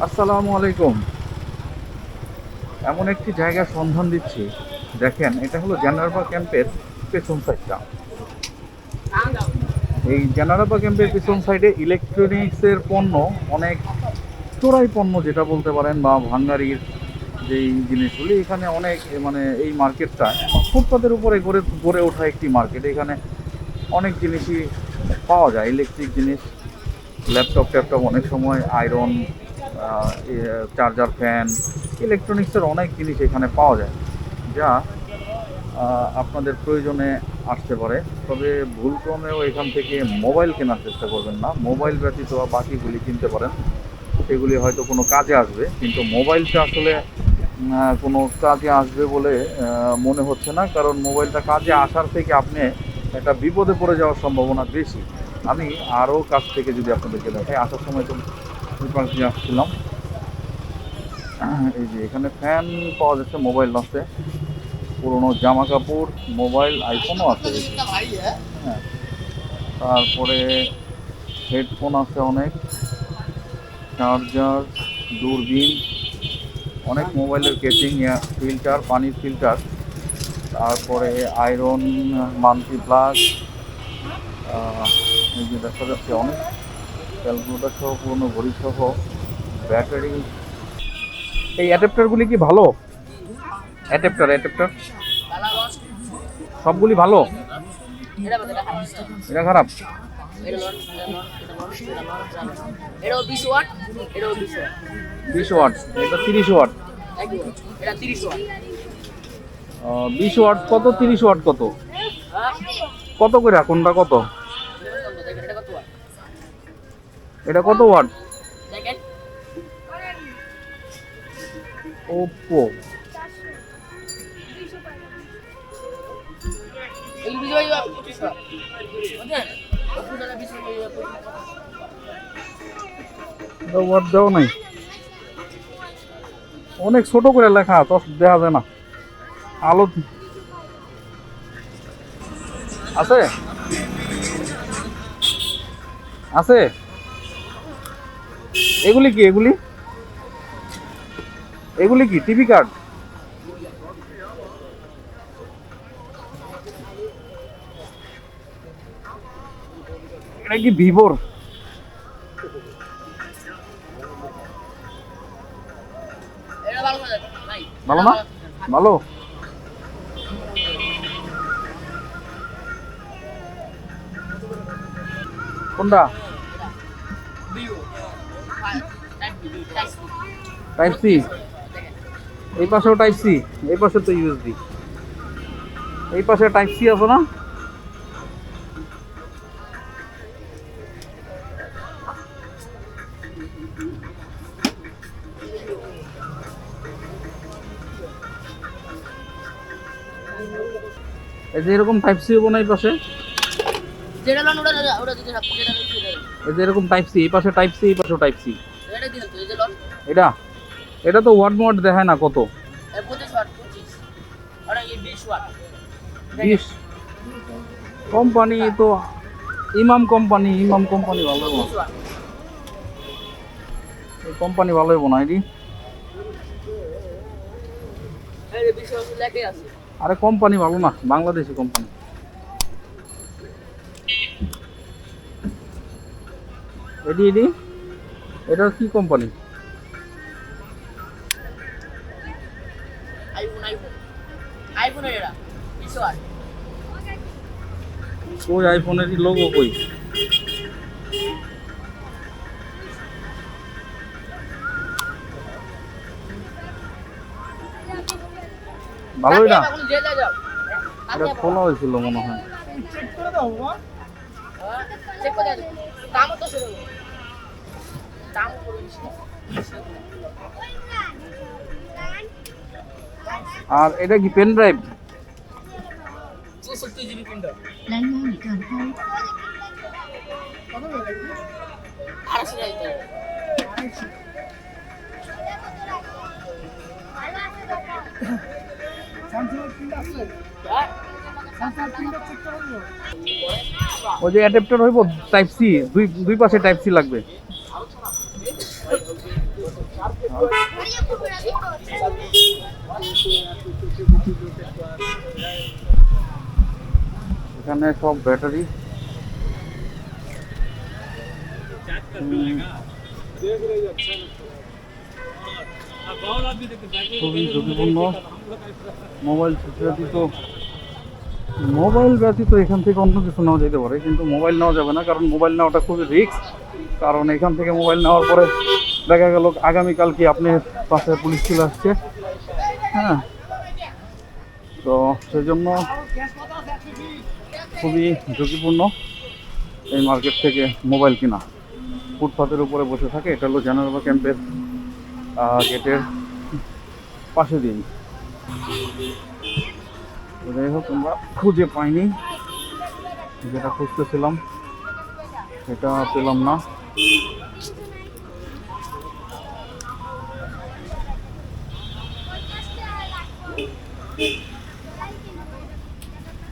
আসসালামু আলাইকুম। এমন একটি জায়গার সন্ধান দিচ্ছি। দেখেন, এটা হলো জানারবা ক্যাম্পের পেছন সাইডটা। এই জানারবা ক্যাম্পের পেছন সাইডে ইলেকট্রনিক্সের পণ্য, অনেক চোরাই পণ্য যেটা বলতে পারেন, বা ভাঙ্গারির যেই জিনিসগুলি এখানে অনেক, মানে এই মার্কেটটা ফুটপাতের উপরে গড়ে গড়ে ওঠা একটি মার্কেট। এখানে অনেক জিনিসই পাওয়া যায়, ইলেকট্রিক জিনিস, ল্যাপটপ ট্যাপটপ, অনেক সময় আয়রন, চার্জার, ফ্যান, ইলেকট্রনিক্সের অনেক জিনিস এখানে পাওয়া যায়, যা আপনাদের প্রয়োজনে আসতে পারে। তবে ভুলক্রমেও এখান থেকে মোবাইল কেনার চেষ্টা করবেন না। মোবাইল ব্যতীত বাকিগুলি কিনতে পারেন, সেগুলি হয়তো কোনো কাজে আসবে, কিন্তু মোবাইলটা আসলে কোনো কাজে আসবে বলে মনে হচ্ছে না, কারণ মোবাইলটা কাজে আসার থেকে আপনি একটা বিপদে পড়ে যাওয়ার সম্ভাবনা বেশি। আমি আরও কাছ থেকে যদি আপনাদেরকে দেখাই, আসার সময় তো পাশ দিয়ে আসছিলাম, এই যে এখানে ফ্যান পাওয়া যাচ্ছে, মোবাইল আছে, পুরোনো জামা কাপড়, মোবাইল, আইফোনও আছে এই যে। হ্যাঁ, তারপরে হেডফোন আছে অনেক, চার্জার, দূরবীন, অনেক মোবাইলের কেসিং, ফিল্টার, পানির ফিল্টার, তারপরে আয়রন, মাল্টি প্লাগ, এই যে দেখা যাচ্ছে অনেক ক্যালকুলেটার সহ, পুরোনো ঘড়ি সহ, ব্যাটারি। এই অ্যাডাপ্টারগুলি কি ভালো? অ্যাডাপ্টার সবগুলি ভালো? এটা খারাপ? 20 ওয়াট, এটা 30 ওয়াট। 20 ওয়াট কত, 30 ওয়াট কত? কত করে কোনটা কত? এটা কত ওয়াট? ওপো। ওয়াট দেওয়া নাই, অনেক ছোট করে লেখা, তো দেখা যায় না আলো। আছে আছে এগুলি কি? এগুলি কি টিভি কার্ড? এটা কি ভিভোর? ভালো না? ভালো। কোনটা? Type C? এই পাশেও টাইপ সি, এই পাশে তো ইউএসবি, এই পাশে টাইপ সি আছে না? এই যে এরকম টাইপ সি হবো না এই পাশে? এই যে এরকম টাইপ সি, এই পাশে টাইপ সি, এই পাশেও টাইপ সি। এটা এটা তো ওয়াট মোয়াট দেখায় না কত? 20 কোম্পানি তো ইমাম কোম্পানি ভালো হবো, এই কোম্পানি ভালো হবো না এটি। আরে কোম্পানি ভালো না, বাংলাদেশি কোম্পানি। এটি এটা কি কোম্পানি? কই আইফোনের লোগো কই? ভালোই না, এটা খোলা হয়েছিল মনে হয়। আর এটা কি পেন ড্রাইভ? ওই যে অ্যাডাপ্টার হইব টাইপ সি, দুই পাশে টাইপ সি লাগবে। এখানে সব ব্যাটারি। খুবই ঝুঁকিপূর্ণ। মোবাইল ব্যতীত এখান থেকে অন্য কিছু নেওয়া যেতে পারে, কিন্তু মোবাইল নেওয়া যাবে না, কারণ মোবাইল নেওয়াটা খুবই রিস্ক। কারণ এখান থেকে মোবাইল নেওয়ার পরে দেখা গেল আগামীকাল কি আপনার পাশে পুলিশ চলে আসছে। হ্যাঁ, তো সেই জন্য খুবই ঝুঁকিপূর্ণ এই মার্কেট থেকে মোবাইল কিনা। ফুটপাতের উপরে বসে থাকে, এটা হলো জেনারেল ক্যাম্পের গেটের পাশে দিন। যাই হোক, আমরা খুঁজে পাইনি, যেটা খুঁজতেছিলাম সেটা পেলাম না।